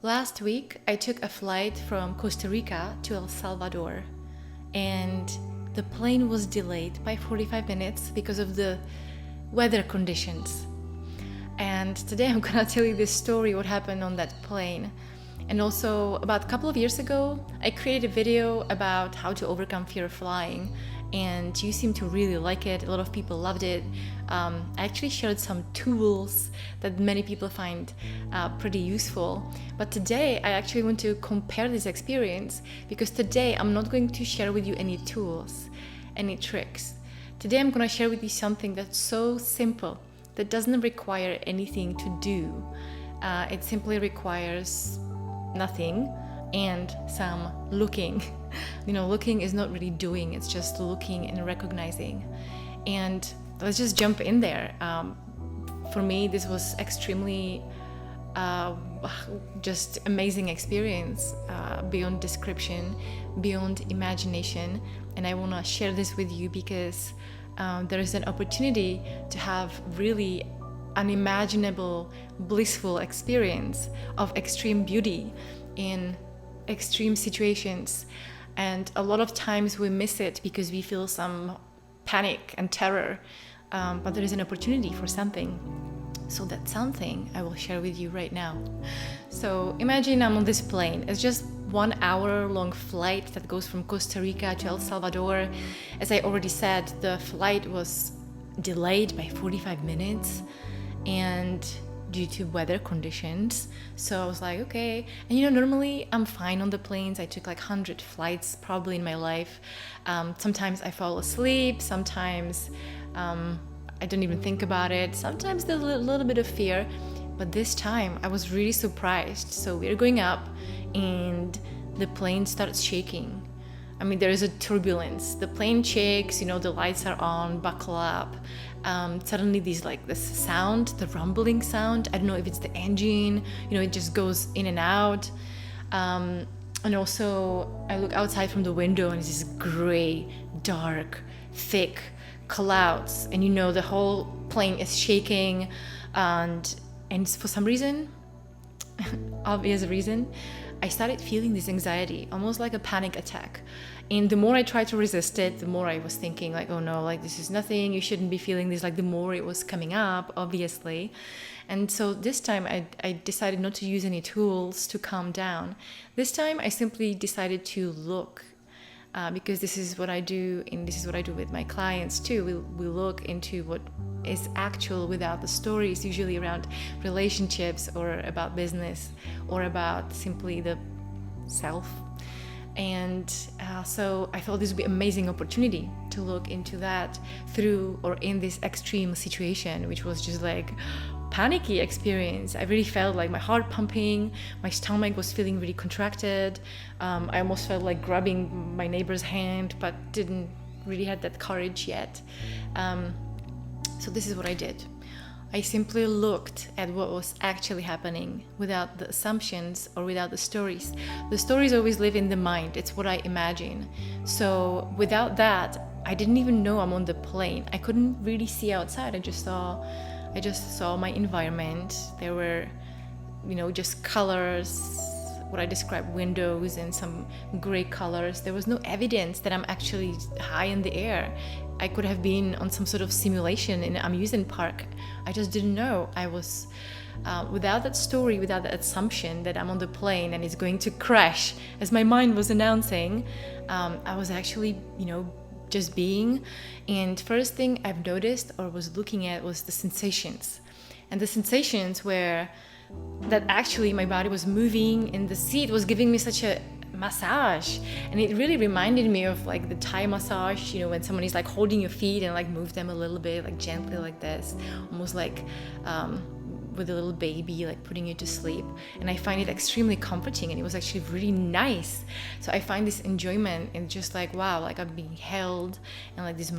Last week, I took a flight from Costa Rica to El Salvador, and the plane was delayed by 45 minutes because of the weather conditions. And today I'm gonna tell you this story, what happened on that plane. And also, about a couple of years ago, I created a video about how to overcome fear of flying, and you seem to really like it. A lot of people loved it. I actually shared some tools that many people find pretty useful. But today, I actually want to compare this experience, because today I'm not going to share with you any tools, any tricks. Today I'm gonna share with you something that's so simple, that doesn't require anything to do. It simply requires nothing and some looking. Looking is not really doing, it's just looking and recognizing. And let's just jump in there. For me, this was extremely just amazing experience, beyond description, beyond imagination. And I want to share this with you because there is an opportunity to have really unimaginable, blissful experience of extreme beauty in extreme situations. And a lot of times we miss it because we feel some panic and terror, but there is an opportunity for something. So that something I will share with you right now. So imagine I'm on this plane. It's just 1 hour long flight that goes from Costa Rica to El Salvador. As I already said, the flight was delayed by 45 minutes and due to weather conditions. So I was like, okay. And normally I'm fine on the planes. I took like 100 flights probably in my life. Sometimes I fall asleep. Sometimes I don't even think about it. Sometimes there's a little bit of fear. But this time I was really surprised. So we're going up and the plane starts shaking. I mean, there is a turbulence. The plane shakes, the lights are on, buckle up. Suddenly this sound, the rumbling sound, I don't know if it's the engine, it just goes in and out. And also I look outside from the window and it's this gray, dark, thick clouds. And the whole plane is shaking. And for some reason, obvious reason, I started feeling this anxiety, almost like a panic attack. And the more I tried to resist it, the more I was thinking oh no, this is nothing, you shouldn't be feeling this, the more it was coming up, obviously. And so this time I decided not to use any tools to calm down. This time I simply decided to look, because this is what I do, and this is what I do with my clients too. We look into what is actual without the stories, usually around relationships or about business or about simply the self. And so I thought this would be an amazing opportunity to look into that through or in this extreme situation, which was just panicky experience. I really felt my heart pumping, my stomach was feeling really contracted. I almost felt like grabbing my neighbor's hand, but didn't really have that courage yet. So this is what I did. I simply looked at what was actually happening without the assumptions or without the stories. The stories always live in the mind. It's what I imagine. So without that, I didn't even know I'm on the plane. I couldn't really see outside. I just saw my environment. There were, just colors, what I described, windows and some gray colors. There was no evidence that I'm actually high in the air. I could have been on some sort of simulation in an amusement park. I just didn't know. I was, without that story, without that assumption that I'm on the plane and it's going to crash, as my mind was announcing, I was actually, just being. And first thing I've noticed or was looking at was the sensations. And the sensations were that actually my body was moving and the seat was giving me such a massage. And it really reminded me of the Thai massage, when someone is holding your feet and move them a little bit, gently like this, almost with a little baby, putting you to sleep. And I find it extremely comforting, and it was actually really nice. So I find this enjoyment and just wow, I'm being held, and this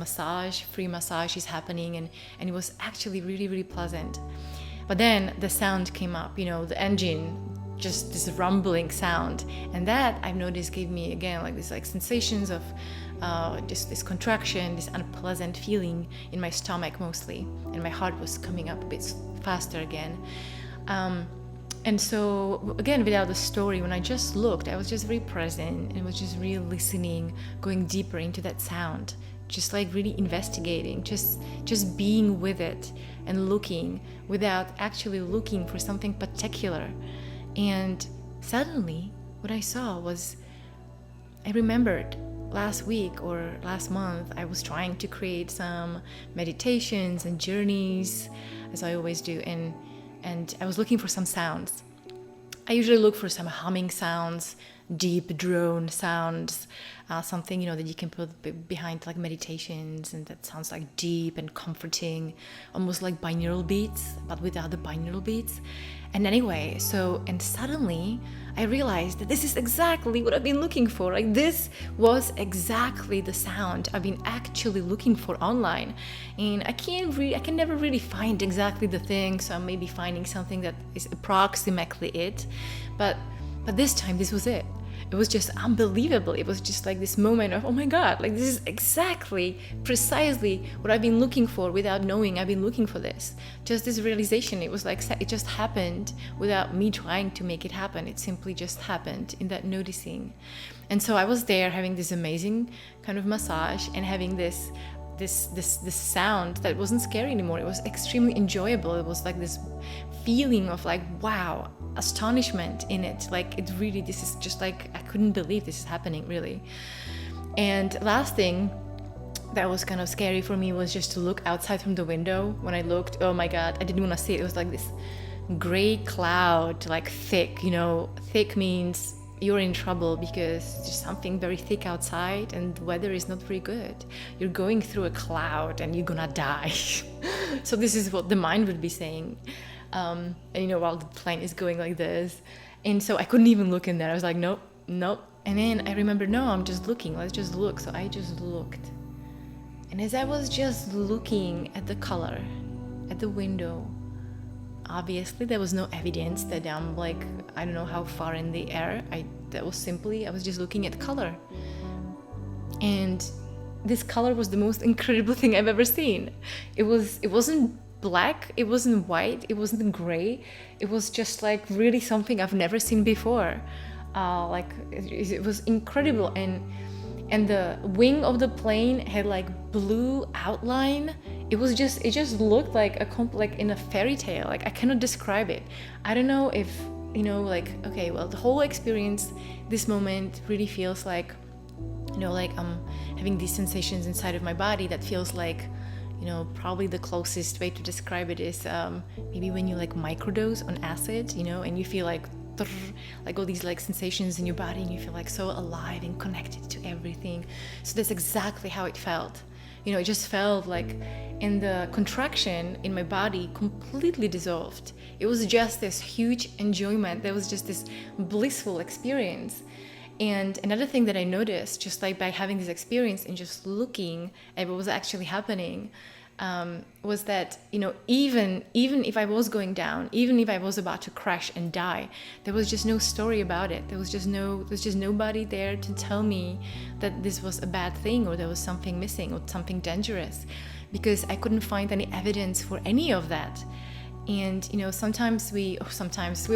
free massage is happening, and it was actually really, really pleasant. But then the sound came up, the engine, just this rumbling sound, and that I've noticed gave me again these sensations of just this contraction, this unpleasant feeling in my stomach mostly, and my heart was coming up a bit faster again. And so again, without the story, when I just looked, I was just very present and was just really listening, going deeper into that sound, just like really investigating, just being with it and looking without actually looking for something particular. And suddenly what I saw was, I remembered last week or last month I was trying to create some meditations and journeys, as I always do, and I was looking for some sounds. I usually look for some humming sounds, deep drone sounds, something, that you can put behind like meditations, and that sounds like deep and comforting, almost like binaural beats, but without the binaural beats. And anyway, and suddenly I realized that this is exactly what I've been looking for. Like, this was exactly the sound I've been actually looking for online. And I can never really find exactly the thing, so I'm maybe finding something that is approximately it. But this time, this was it. It was just unbelievable. It was just like this moment of, oh my God, like this is exactly, precisely what I've been looking for without knowing I've been looking for this. Just this realization. It was like, it just happened without me trying to make it happen. It simply just happened in that noticing. And so I was there having this amazing kind of massage and having this sound that wasn't scary anymore. It was extremely enjoyable. It was like this feeling of like, wow, astonishment in it. Like, it really, this is just like, I couldn't believe this is happening, really. And last thing that was kind of scary for me was just to look outside from the window. When I looked, oh my God, I didn't want to see it. It was like this gray cloud, like thick. Thick means you're in trouble because there's something very thick outside and the weather is not very good. You're going through a cloud and you're gonna die. So this is what the mind would be saying. And while the plane is going like this. And so I couldn't even look in there. I was like, nope. And then I remember, no, I'm just looking. Let's just look. So I just looked. And as I was just looking at the color, at the window, obviously there was no evidence that I'm like, I don't know how far in the air. I was just looking at color. And this color was the most incredible thing I've ever seen. It wasn't black, it wasn't white, it wasn't gray. It was just like really something I've never seen before. It was incredible. And the wing of the plane had like blue outline. It just looked like like in a fairy tale. Like, I cannot describe it. I don't know if, okay, well, the whole experience, this moment really feels like, like I'm having these sensations inside of my body that feels like, probably the closest way to describe it is maybe when you like microdose on acid, and you feel like all these like sensations in your body, and you feel like so alive and connected to everything. So that's exactly how it felt. It just felt like, in the contraction in my body completely dissolved. It was just this huge enjoyment. There was just this blissful experience. And another thing that I noticed, just like by having this experience and just looking at what was actually happening, was that, even if I was going down, even if I was about to crash and die, there was just no story about it. There was just nobody there to tell me that this was a bad thing or there was something missing or something dangerous, because I couldn't find any evidence for any of that. And sometimes we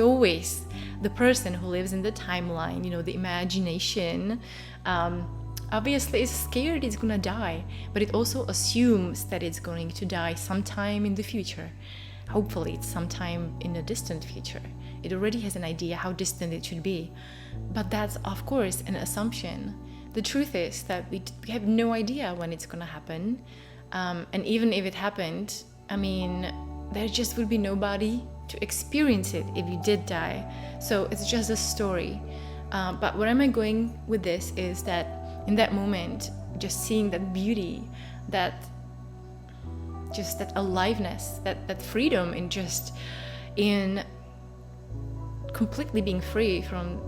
always, the person who lives in the timeline, the imagination, obviously is scared it's gonna die, but it also assumes that it's going to die sometime in the future. Hopefully it's sometime in the distant future. It already has an idea how distant it should be, but that's of course an assumption. The truth is that we have no idea when it's gonna happen, and even if it happened, there just would be nobody to experience it if you did die. So it's just a story. But where am I going with this is that in that moment, just seeing that beauty, that aliveness, that freedom in completely being free from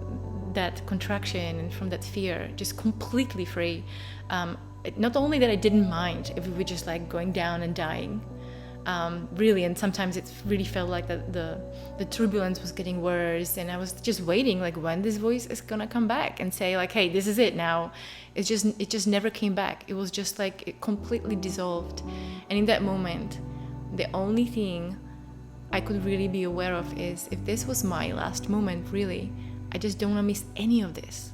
that contraction and from that fear, just completely free. Not only that I didn't mind if we were just like going down and dying, really, and sometimes it really felt like the turbulence was getting worse, and I was just waiting, like, when this voice is gonna come back and say like, hey, this is it now. It just never came back. It was just like it completely dissolved. And in that moment, the only thing I could really be aware of is, if this was my last moment, really, I just don't want to miss any of this.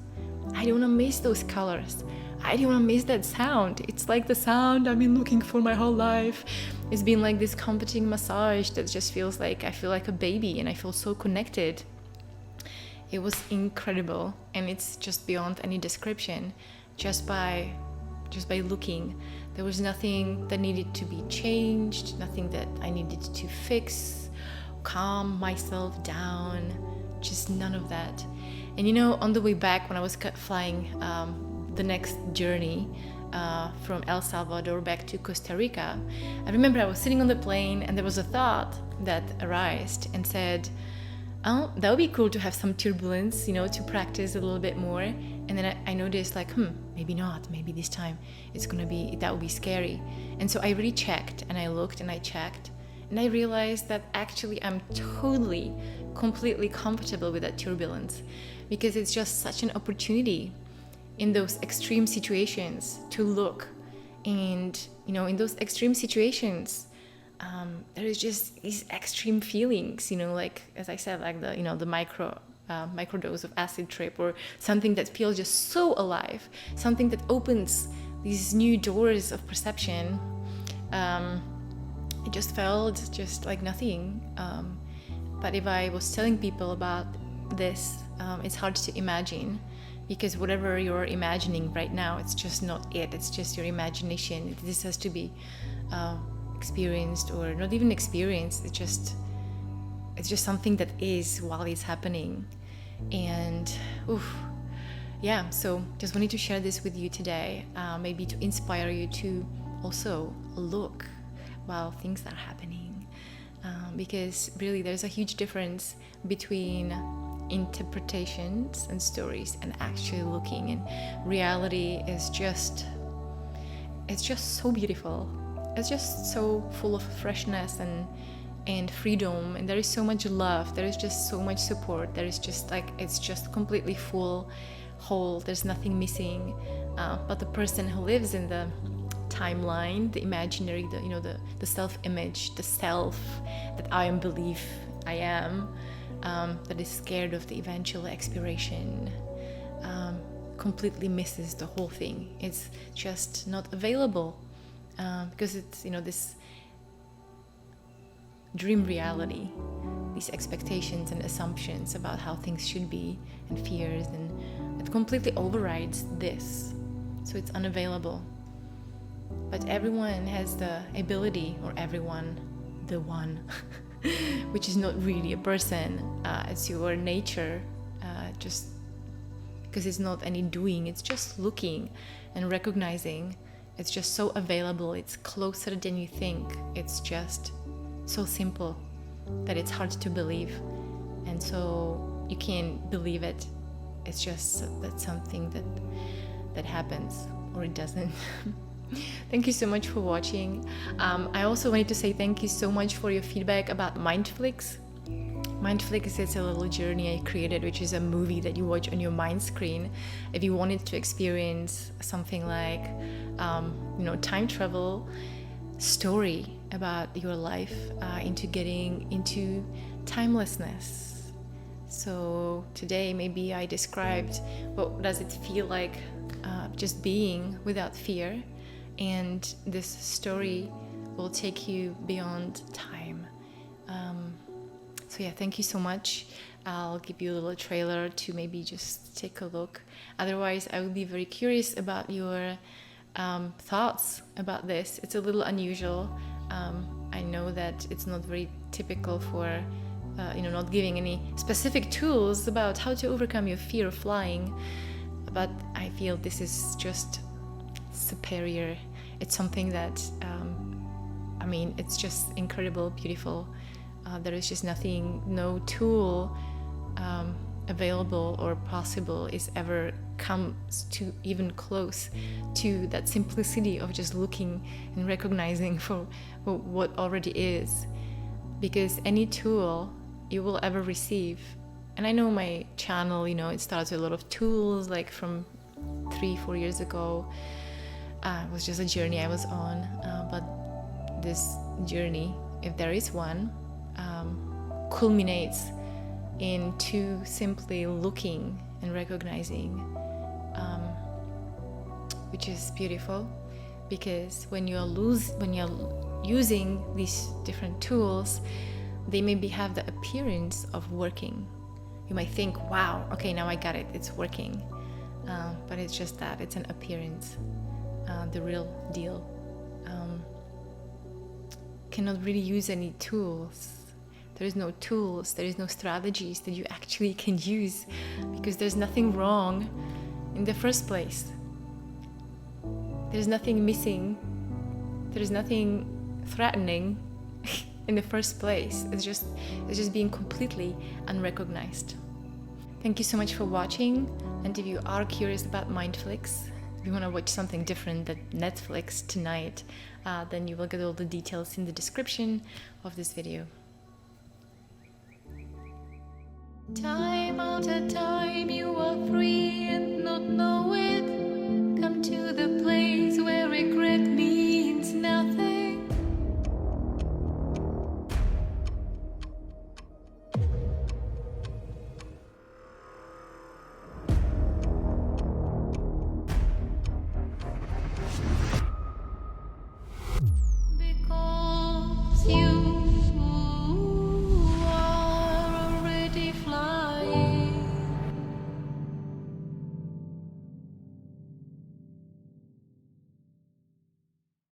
I don't want to miss those colors. I don't want to miss that sound. It's like the sound I've been looking for my whole life. It's been like this comforting massage that just feels like I feel like a baby and I feel so connected. It was incredible, and it's just beyond any description. Just by looking, there was nothing that needed to be changed, nothing that I needed to fix, calm myself down, just none of that. And you know, on the way back when I was flying the next journey from El Salvador back to Costa Rica, I remember I was sitting on the plane and there was a thought that arose and said, oh, that would be cool to have some turbulence, you know, to practice a little bit more. And then I noticed like, maybe not, maybe this time that would be scary. And so I really checked and I looked and I checked and I realized that actually I'm totally, completely comfortable with that turbulence, because it's just such an opportunity in those extreme situations to look. And, you know, in those extreme situations, there is just these extreme feelings, you know, like, as I said, like the micro dose of acid trip, or something that feels just so alive, something that opens these new doors of perception. It just felt just like nothing. But if I was telling people about this, it's hard to imagine, because whatever you're imagining right now, it's just not it. It's just your imagination. This has to be experienced, or not even experienced. It's just something that is while it's happening. And yeah, so just wanted to share this with you today, maybe to inspire you to also look while things are happening, because really there's a huge difference between interpretations and stories and actually looking. And reality is just so beautiful. It's just so full of freshness and freedom, and there is so much love, there is just so much support, there is just like, it's just completely full, whole, there's nothing missing. But the person who lives in the timeline, the imaginary, the self-image, the self that I believe I am, that is scared of the eventual expiration, completely misses the whole thing. It's just not available, because it's, this dream reality, these expectations and assumptions about how things should be, and fears, and it completely overrides this, so it's unavailable. But everyone has the ability, or everyone, the one, which is not really a person, it's your nature, just because it's not any doing, it's just looking and recognizing. It's just so available, it's closer than you think, it's just so simple that it's hard to believe. And so you can't believe it, it's just that's something that happens, or it doesn't. Thank you so much for watching. I also wanted to say thank you so much for your feedback about Mindflicks. Mindflicks is a little journey I created, which is a movie that you watch on your mind screen if you wanted to experience something like time travel story about your life, into getting into timelessness. So today maybe I described what does it feel like, just being without fear, and this story will take you beyond time. So yeah, thank you so much. I'll give you a little trailer to maybe just take a look. Otherwise, I would be very curious about your thoughts about this. It's a little unusual. I know that it's not very typical for, not giving any specific tools about how to overcome your fear of flying, but I feel this is just superior. It's something that, it's just incredible, beautiful. There is just nothing, no tool available or possible is ever comes to even close to that simplicity of just looking and recognizing for what already is. Because any tool you will ever receive, and I know my channel, it starts with a lot of tools, like from 3-4 years ago. It was just a journey I was on, but this journey, if there is one, culminates into simply looking and recognizing, which is beautiful, because when you're using these different tools, they maybe have the appearance of working. You might think, wow, okay, now I got it, it's working. But it's just that, it's an appearance. The real deal cannot really use any tools. There is no tools, there is no strategies that you actually can use, because there's nothing wrong in the first place. There's nothing missing. There's nothing threatening in the first place. It's just being completely unrecognized. Thank you so much for watching. And if you are curious about Mindflicks, if you want to watch something different than Netflix tonight, then you will get all the details in the description of this video. Time after time you are free and not know it.